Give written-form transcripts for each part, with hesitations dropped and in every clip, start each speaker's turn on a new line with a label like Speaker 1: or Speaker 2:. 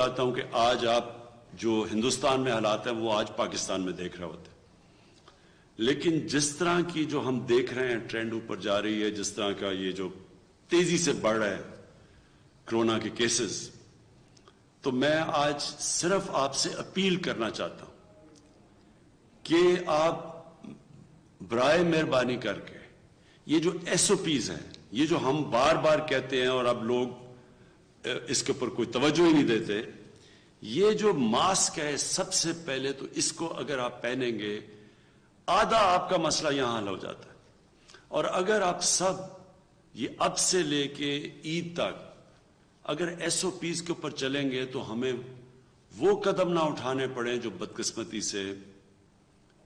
Speaker 1: چاہتا ہوں کہ آج آپ جو ہندوستان میں حالات ہیں وہ آج پاکستان میں دیکھ رہے ہوتے، لیکن جس طرح کی جو ہم دیکھ رہے ہیں ٹرینڈ اوپر جا رہی ہے، جس طرح کا یہ جو تیزی سے بڑھ رہا ہے کرونا کے کیسز، تو میں آج صرف آپ سے اپیل کرنا چاہتا ہوں کہ آپ برائے مہربانی کر کے یہ جو ایس او پیز ہیں، یہ جو ہم بار بار کہتے ہیں اور اب لوگ اس کے اوپر کوئی توجہ ہی نہیں دیتے، یہ جو ماسک ہے سب سے پہلے تو اس کو اگر آپ پہنیں گے آدھا آپ کا مسئلہ یہاں حل ہو جاتا ہے. اور اگر آپ سب یہ اب سے لے کے عید تک اگر ایس او پیز کے اوپر چلیں گے تو ہمیں وہ قدم نہ اٹھانے پڑیں جو بدقسمتی سے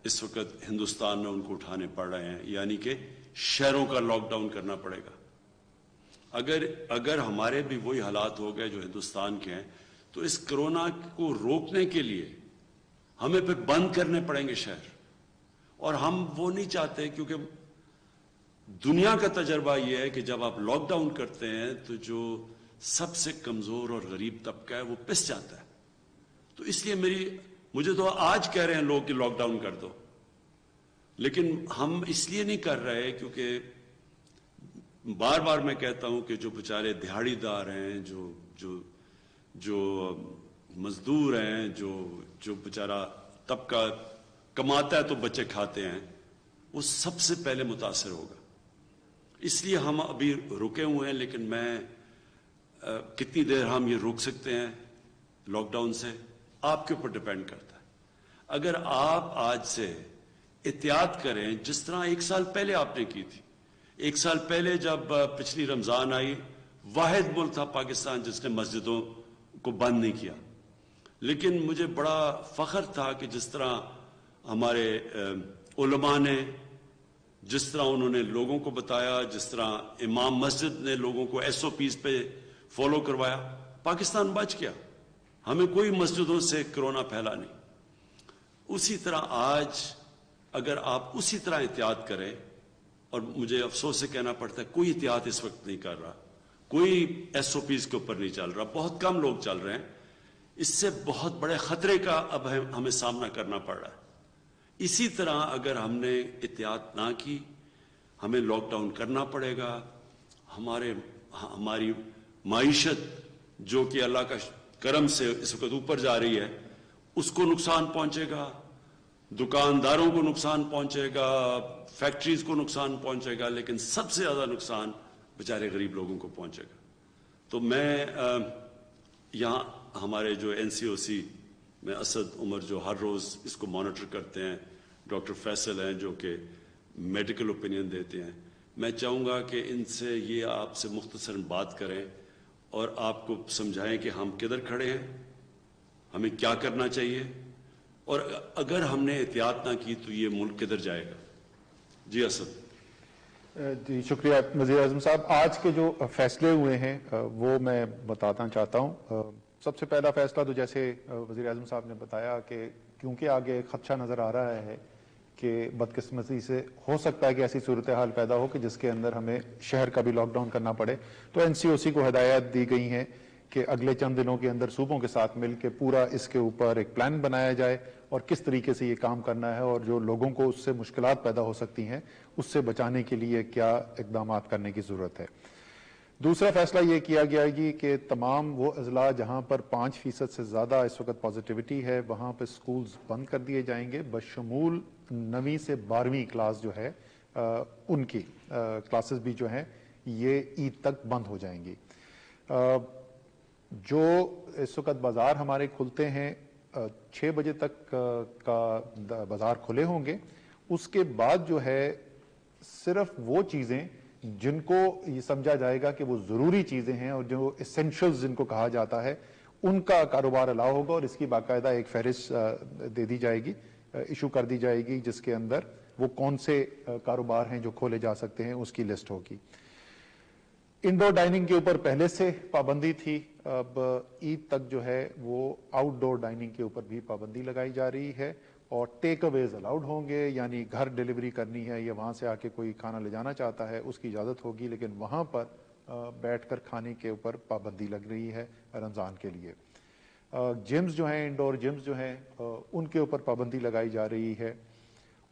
Speaker 1: اس وقت ہندوستان میں ان کو اٹھانے پڑ رہے ہیں، یعنی کہ شہروں کا لاک ڈاؤن کرنا پڑے گا. اگر ہمارے بھی وہی حالات ہو گئے جو ہندوستان کے ہیں تو اس کرونا کو روکنے کے لیے ہمیں پھر بند کرنے پڑیں گے شہر، اور ہم وہ نہیں چاہتے، کیونکہ دنیا کا تجربہ یہ ہے کہ جب آپ لاک ڈاؤن کرتے ہیں تو جو سب سے کمزور اور غریب طبقہ ہے وہ پس جاتا ہے. تو اس لیے مجھے تو آج کہہ رہے ہیں لوگ کہ لاک ڈاؤن کر دو، لیکن ہم اس لیے نہیں کر رہے کیونکہ بار بار میں کہتا ہوں کہ جو بیچارے دہاڑی دار ہیں، جو مزدور ہیں، جو بیچارہ طبقہ کماتا ہے تو بچے کھاتے ہیں، وہ سب سے پہلے متاثر ہوگا. اس لیے ہم ابھی رکے ہوئے ہیں، لیکن کتنی دیر ہم یہ روک سکتے ہیں لاک ڈاؤن سے آپ کے اوپر ڈپینڈ کرتا ہے. اگر آپ آج سے احتیاط کریں جس طرح 1 سال پہلے آپ نے کی تھی. 1 سال پہلے جب پچھلی رمضان آئی، واحد ملک تھا پاکستان جس نے مسجدوں کو بند نہیں کیا. لیکن مجھے بڑا فخر تھا کہ جس طرح ہمارے علماء نے، جس طرح انہوں نے لوگوں کو بتایا، جس طرح امام مسجد نے لوگوں کو ایس او پیز پہ فالو کروایا، پاکستان بچ گیا. ہمیں کوئی مسجدوں سے کرونا پھیلا نہیں. اسی طرح آج اگر آپ اسی طرح احتیاط کریں، اور مجھے افسوس سے کہنا پڑتا ہے کوئی احتیاط اس وقت نہیں کر رہا، کوئی ایس او پیز کے اوپر نہیں چل رہا، بہت کم لوگ چل رہے ہیں. اس سے بہت بڑے خطرے کا اب ہمیں سامنا کرنا پڑ رہا ہے. اسی طرح اگر ہم نے احتیاط نہ کی ہمیں لاک ڈاؤن کرنا پڑے گا. ہماری معیشت جو کہ اللہ کا کرم سے اس وقت اوپر جا رہی ہے اس کو نقصان پہنچے گا، دکانداروں کو نقصان پہنچے گا، فیکٹریز کو نقصان پہنچے گا، لیکن سب سے زیادہ نقصان بیچارے غریب لوگوں کو پہنچے گا. تو میں یہاں ہمارے جو این سی او سی میں اسد عمر جو ہر روز اس کو مانیٹر کرتے ہیں، ڈاکٹر فیصل ہیں جو کہ میڈیکل اوپینین دیتے ہیں، میں چاہوں گا کہ ان سے یہ آپ سے مختصر بات کریں اور آپ کو سمجھائیں کہ ہم کدھر کھڑے ہیں، ہمیں کیا کرنا چاہیے، اور اگر ہم نے احتیاط نہ کی تو یہ ملک کدھر جائے گا. جی اسد.
Speaker 2: جی شکریہ وزیر اعظم صاحب. آج کے جو فیصلے ہوئے ہیں وہ میں بتانا چاہتا ہوں. سب سے پہلا فیصلہ تو جیسے وزیر اعظم صاحب نے بتایا کہ کیونکہ آگے خدشہ نظر آ رہا ہے کہ بدقسمتی سے ہو سکتا ہے کہ ایسی صورتحال پیدا ہو کہ جس کے اندر ہمیں شہر کا بھی لاک ڈاؤن کرنا پڑے، تو این سی او سی کو ہدایات دی گئی ہیں کہ اگلے چند دنوں کے اندر صوبوں کے ساتھ مل کے پورا اس کے اوپر ایک پلان بنایا جائے اور کس طریقے سے یہ کام کرنا ہے، اور جو لوگوں کو اس سے مشکلات پیدا ہو سکتی ہیں اس سے بچانے کے لیے کیا اقدامات کرنے کی ضرورت ہے. دوسرا فیصلہ یہ کیا گیا جی کہ تمام وہ اضلاع جہاں پر 5% سے زیادہ اس وقت پازیٹیوٹی ہے وہاں پہ سکولز بند کر دیے جائیں گے، بشمول 9ویں سے 12ویں کلاس جو ہے ان کی کلاسز بھی جو ہیں یہ عید تک بند ہو جائیں گی. جو اس وقت بازار ہمارے کھلتے ہیں 6 بجے تک کا بازار کھلے ہوں گے. اس کے بعد جو ہے صرف وہ چیزیں جن کو یہ سمجھا جائے گا کہ وہ ضروری چیزیں ہیں اور جو اسینشلز جن کو کہا جاتا ہے ان کا کاروبار الاؤ ہوگا، اور اس کی باقاعدہ ایک فہرست دے دی جائے گی، ایشو کر دی جائے گی، جس کے اندر وہ کون سے کاروبار ہیں جو کھولے جا سکتے ہیں اس کی لسٹ ہوگی. انڈور ڈائننگ کے اوپر پہلے سے پابندی تھی، اب عید تک جو ہے وہ آؤٹ ڈور ڈائننگ کے اوپر بھی پابندی لگائی جا رہی ہے، اور ٹیک اویز الاؤڈ ہوں گے، یعنی گھر ڈیلیوری کرنی ہے یا وہاں سے آ کے کوئی کھانا لے جانا چاہتا ہے اس کی اجازت ہوگی، لیکن وہاں پر بیٹھ کر کھانے کے اوپر پابندی لگ رہی ہے رمضان کے لیے. जिम्स जो हैं, इंडोर जिम्स जो हैं, उनके ऊपर पाबंदी लगाई जा रही है।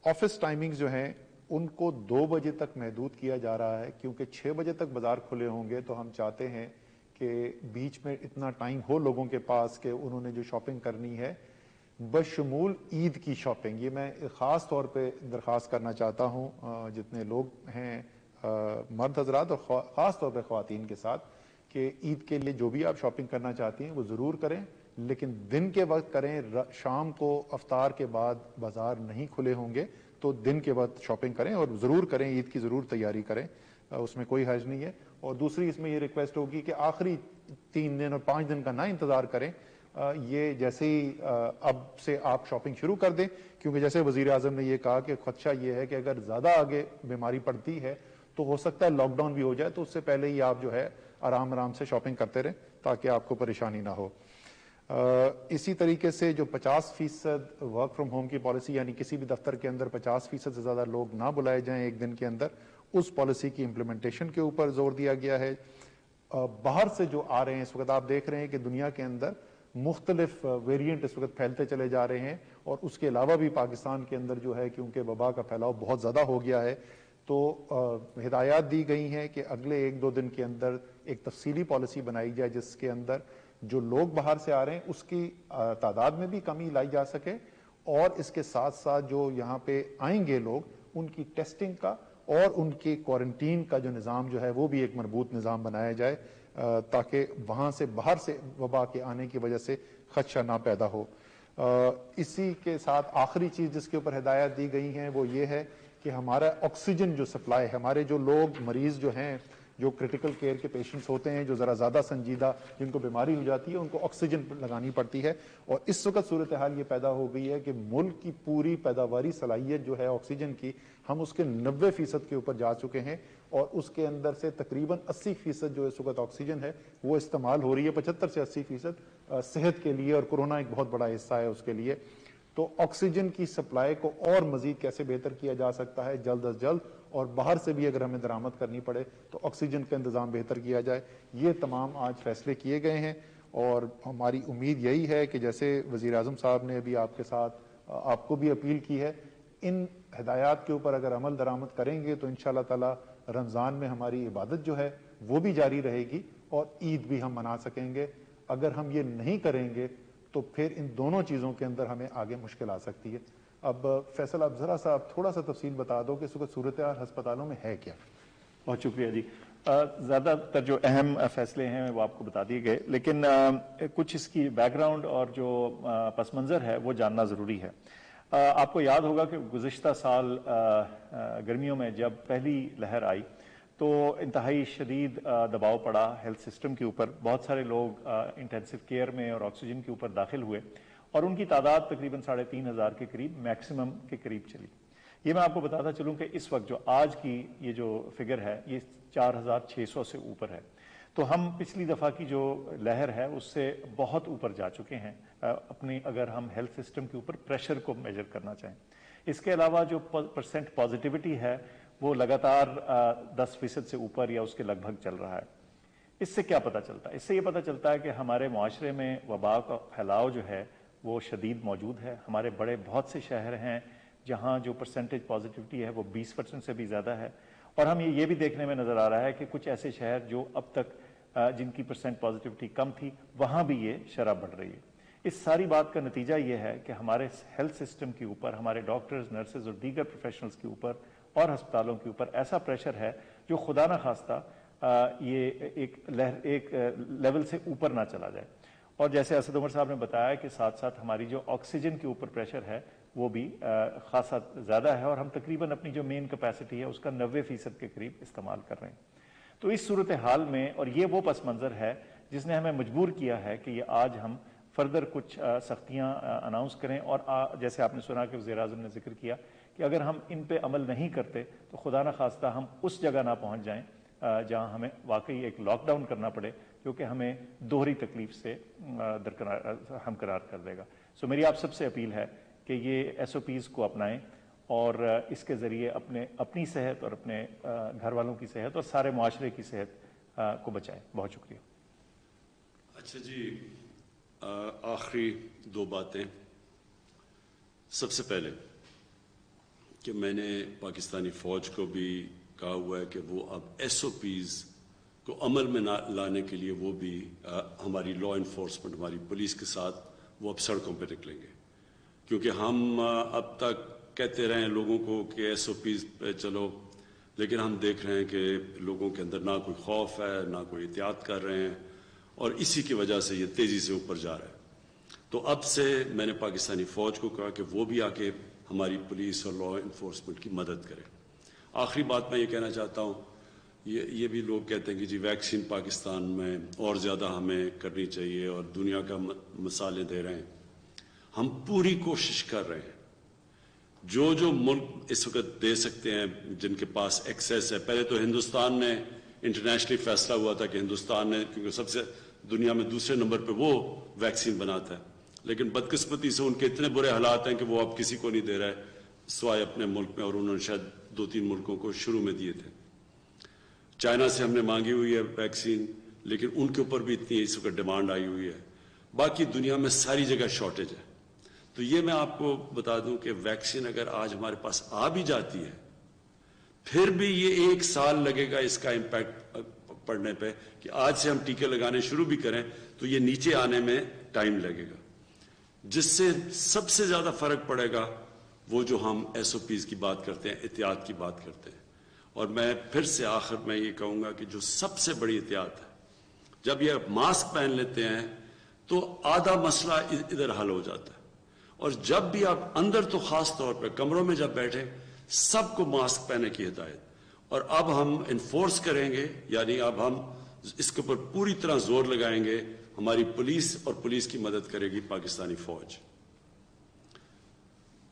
Speaker 2: ऑफिस टाइमिंग्स जो हैं उनको 2 बजे तक महदूद किया जा रहा है, क्योंकि 6 बजे तक बाजार खुले होंगे तो हम चाहते हैं कि बीच में इतना टाइम हो लोगों के पास कि उन्होंने जो शॉपिंग करनी है बशमूल ईद की शॉपिंग, ये मैं ख़ास तौर पे दरख्वास्त करना चाहता हूँ जितने लोग हैं मर्द हजरात और ख़ास तौर पे ख़वातीन के साथ, कि ईद के लिए जो भी आप शॉपिंग करना चाहती हैं वो ज़रूर करें, लेकिन दिन के वक्त करें। शाम को अफ्तार के बाद बाजार नहीं खुले होंगे तो दिन के वक्त शॉपिंग करें और ज़रूर करें, ईद की ज़रूर तैयारी करें, उसमें कोई हर्ज नहीं है। और दूसरी इसमें ये रिक्वेस्ट होगी कि आखिरी 3 दिन और 5 दिन का ना इंतज़ार करें, ये जैसे ही अब से आप शॉपिंग शुरू कर दें, क्योंकि जैसे वज़ीर आज़म ने ये कहा कि खदशा ये है कि अगर ज़्यादा आगे बीमारी पड़ती है तो हो सकता है लॉकडाउन भी हो जाए, तो उससे पहले ही आप जो है आराम आराम से शॉपिंग करते रहें ताकि आपको परेशानी ना हो। इसी तरीके से जो 50% वर्क फ्रॉम होम की पॉलिसी, यानी किसी भी दफ्तर के अंदर 50% से ज़्यादा लोग ना बुलाए जाएं एक दिन के अंदर, उस पॉलिसी की इम्प्लीमेंटेशन के ऊपर जोर दिया गया है। बाहर से जो आ रहे हैं, इस वक्त आप देख रहे हैं कि दुनिया के अंदर मुख्तलिफ वेरिएंट इस वक्त फैलते चले जा रहे हैं, और उसके अलावा भी पाकिस्तान के अंदर जो है क्योंकि वबा का फैलाव बहुत ज़्यादा हो गया है, तो हिदायत दी गई हैं कि अगले 1-2 दिन के अंदर एक तफसीली पॉलिसी बनाई जाए जिसके अंदर जो लोग बाहर से आ रहे हैं उसकी तादाद में भी कमी लाई जा सके, और इसके साथ साथ जो यहाँ पे आएंगे लोग उनकी टेस्टिंग का और उनकी क्वारंटीन का जो निज़ाम जो है वो भी एक मजबूत निज़ाम बनाया जाए, ताकि वहाँ से बाहर से वबा के आने की वजह से खदशा ना पैदा हो। इसी के साथ आखिरी चीज़ जिसके ऊपर हिदायत दी गई हैं वो ये है कि हमारा ऑक्सीजन जो सप्लाई है, हमारे जो लोग मरीज़ जो हैं, जो क्रिटिकल केयर के पेशेंट्स होते हैं, जो ज़रा ज़्यादा संजीदा जिनको बीमारी हो जाती है, उनको ऑक्सीजन लगानी पड़ती है। और इस वक्त सूरत हाल ये पैदा हो गई है कि मुल्क की पूरी पैदावारी सलाहियत जो है ऑक्सीजन की, हम उसके 90% के ऊपर जा चुके हैं, और उसके अंदर से तकरीबन 80% जो इस वक्त ऑक्सीजन है वो इस्तेमाल हो रही है। 75 से 80% सेहत के लिए, और कोरोना एक बहुत बड़ा हिस्सा है उसके लिए। तो ऑक्सीजन की सप्लाई को और मजीद कैसे बेहतर किया जा सकता है जल्द अज जल्द, और बाहर से भी अगर हमें दरामद करनी पड़े तो ऑक्सीजन का इंतजाम बेहतर किया जाए। ये तमाम आज फैसले किए गए हैं, और हमारी उम्मीद यही है कि जैसे वज़ीर आज़म साहब ने अभी आपके साथ आपको भी अपील की है, इन हिदायत के ऊपर अगर अमल दरामद करेंगे तो इंशाअल्लाह ताला रमज़ान में हमारी इबादत जो है वो भी जारी रहेगी और ईद भी हम मना सकेंगे। अगर हम ये नहीं करेंगे तो फिर इन दोनों चीज़ों के अंदर हमें आगे मुश्किल आ सकती है। अब फैसल, आप ज़रा सा थोड़ा सा तफसील बता दो कि इस वक्त सूरत हाल हस्पतालों में है क्या?
Speaker 3: बहुत शुक्रिया जी। ज़्यादातर जो अहम फैसले हैं वो आपको बता दिए गए, लेकिन कुछ इसकी बैकग्राउंड और जो पस मंज़र है वो जानना ज़रूरी है। आपको याद होगा कि गुज़िश्ता साल गर्मियों में जब पहली लहर आई तो इंतहाई शदीद दबाव पड़ा हेल्थ सिस्टम के ऊपर। बहुत सारे लोग इंटेंसिव केयर में और ऑक्सीजन के ऊपर दाखिल हुए, और उनकी तादाद तकरीबन 3,500 के करीब, मैक्सिमम के करीब चली। ये मैं आपको बताता चलूँ कि इस वक्त जो आज की ये जो फिगर है ये 4,600 से ऊपर है। तो हम पिछली दफ़ा की जो लहर है उससे बहुत ऊपर जा चुके हैं अपनी, अगर हम हेल्थ सिस्टम के ऊपर प्रेशर को मेजर करना चाहें। इसके अलावा जो % पॉजिटिविटी है वो लगातार 10% से ऊपर या उसके लगभग चल रहा है। इससे क्या पता चलता है? इससे ये पता चलता है कि हमारे मुआशरे में वबा का फैलाव जो है वो शदीद मौजूद है। हमारे बड़े बहुत से शहर हैं जहाँ जो % पॉजिटिविटी है वो 20% से भी ज़्यादा है, और हम ये भी देखने में नज़र आ रहा है कि कुछ ऐसे शहर जो अब तक जिनकी % पॉजिटिविटी कम थी वहाँ भी ये शरह बढ़ रही है। इस सारी बात का नतीजा ये है कि हमारे हेल्थ सिस्टम के ऊपर, हमारे डॉक्टर्स, नर्सेज और दीगर प्रोफेशनल्स के ऊपर और अस्पतालों के ऊपर ऐसा प्रेशर है जो खुदा न खास्ता ये एक लेवल से ऊपर ना चला जाए। और जैसे असद उमर साहब ने बताया कि साथ साथ हमारी जो ऑक्सीजन के ऊपर प्रेशर है वो भी खासा ज़्यादा है, और हम तकरीबन अपनी जो मेन कैपेसिटी है उसका 90% के करीब इस्तेमाल कर रहे हैं। तो इस सूरत हाल में, और ये वो पस मंज़र है जिसने हमें मजबूर किया है कि ये आज हम फर्दर कुछ सख्तियाँ अनाउंस करें। और जैसे आपने सुना कि वज़ीर आज़म ने जिक्र किया कि अगर हम इन पे अमल नहीं करते तो खुदा न खास्ता हम उस जगह ना पहुँच जाएँ जहाँ हमें वाकई एक लॉकडाउन करना पड़े, जो कि हमें दोहरी तकलीफ से हमकरार कर देगा। सो मेरी आप सबसे अपील है कि ये SOPs को अपनाएं और इसके ज़रिए अपनी सेहत और अपने घर वालों की सेहत और सारे मुआशरे की सेहत को बचाएं। बहुत शुक्रिया।
Speaker 1: अच्छा जी, आखिरी दो बातें। सबसे पहले कि मैंने पाकिस्तानी फ़ौज को भी कहा हुआ है कि वो अब SOPs को अमल में लाने के लिए वो भी हमारी लॉ इन्फोर्समेंट, हमारी पुलिस के साथ वो अब सड़कों पर निकलेंगे। क्योंकि हम अब तक कहते रहे हैं लोगों को कि SOPs पे चलो, लेकिन हम देख रहे हैं कि लोगों के अंदर ना कोई खौफ है, ना कोई एहतियात कर रहे हैं, और इसी की वजह से ये तेज़ी से ऊपर जा रहा है। तो अब से मैंने पाकिस्तानी फ़ौज को कहा कि वो भी आके हमारी पुलिस और लॉ इन्फोर्समेंट की मदद करे। आखिरी बात मैं ये कहना चाहता हूँ, ये भी लोग कहते हैं कि जी वैक्सीन पाकिस्तान में और ज़्यादा हमें करनी चाहिए और दुनिया का मसाले दे रहे हैं। हम पूरी कोशिश कर रहे हैं, जो मुल्क इस वक्त दे सकते हैं, जिनके पास एक्सेस है। पहले तो हिंदुस्तान ने इंटरनेशनली फैसला हुआ था कि हिंदुस्तान ने, क्योंकि सबसे दुनिया में दूसरे नंबर पे वो वैक्सीन बनाता है, लेकिन बदकिस्मती से उनके इतने बुरे हालात हैं कि वो अब किसी को नहीं दे रहा है सिवाय अपने मुल्क में, और उन्होंने शायद 2-3 मुल्कों को शुरू में दिए थे। चाइना से हमने मांगी हुई है वैक्सीन, लेकिन उनके ऊपर भी इतनी इस वक्त डिमांड आई हुई है। बाकी दुनिया में सारी जगह शॉर्टेज है। तो ये मैं आपको बता दूं कि वैक्सीन अगर आज हमारे पास आ भी जाती है, फिर भी ये 1 साल लगेगा इसका इम्पैक्ट पड़ने पे, कि आज से हम टीके लगाने शुरू भी करें तो ये नीचे आने में टाइम लगेगा। जिससे सबसे ज्यादा फर्क पड़ेगा वो जो हम SOPs की बात करते हैं, एहतियात की बात करते हैं। और मैं फिर से आखिर में ये कहूंगा कि जो सबसे बड़ी एहतियात है, जब ये मास्क पहन लेते हैं तो आधा मसला इधर हल हो जाता है। और जब भी आप अंदर, तो खास तौर पर कमरों में जब बैठे, सबको मास्क पहनने की हिदायत। और अब हम इन्फोर्स करेंगे, यानी अब हम इसके ऊपर पूरी तरह जोर लगाएंगे। हमारी पुलिस और पुलिस की मदद करेगी पाकिस्तानी फौज।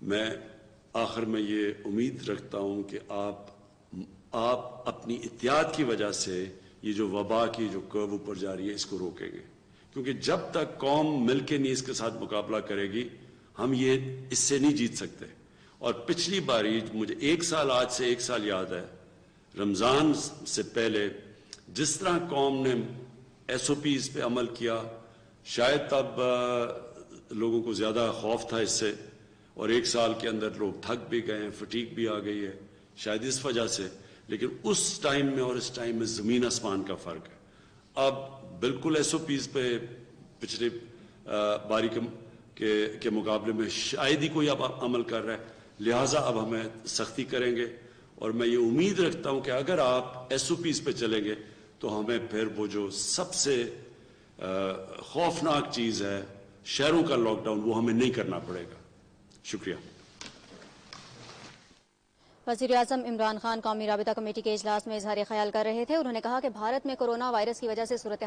Speaker 1: मैं आखिर में ये उम्मीद रखता हूं कि आप अपनी एहतियात की वजह से ये जो वबा की जो कर्व ऊपर जा रही है, इसको रोकेंगे। क्योंकि जब तक कौम मिलकर नहीं इसके साथ मुकाबला करेगी, हम ये इससे नहीं जीत सकते। और पिछली बारी मुझे आज से 1 साल याद है, रमज़ान से पहले जिस तरह कौम ने SOPs पे अमल किया, शायद तब लोगों को ज़्यादा खौफ था इससे, और 1 साल के अंदर लोग थक भी गए हैं, फटीक भी आ गई है शायद इस वजह से। लेकिन उस टाइम में और इस टाइम में ज़मीन आसमान का फ़र्क है। अब बिल्कुल SOPs पे पिछले बारी के मुकाबले में शायद ही कोई अब अमल कर रहा है, लिहाजा अब हमें सख्ती करेंगे। और मैं ये उम्मीद रखता हूं कि अगर आप SOPs पे चलेंगे तो हमें फिर वो जो सबसे खौफनाक चीज़ है, शहरों का लॉकडाउन, वो हमें नहीं करना पड़ेगा। शुक्रिया।
Speaker 4: वज़ीर-ए-आज़म इमरान खान कौमी राबिता कमेटी के इजलास में इजहार ख्याल कर रहे थे। उन्होंने कहा कि भारत में कोरोना वायरस की वजह से सूरत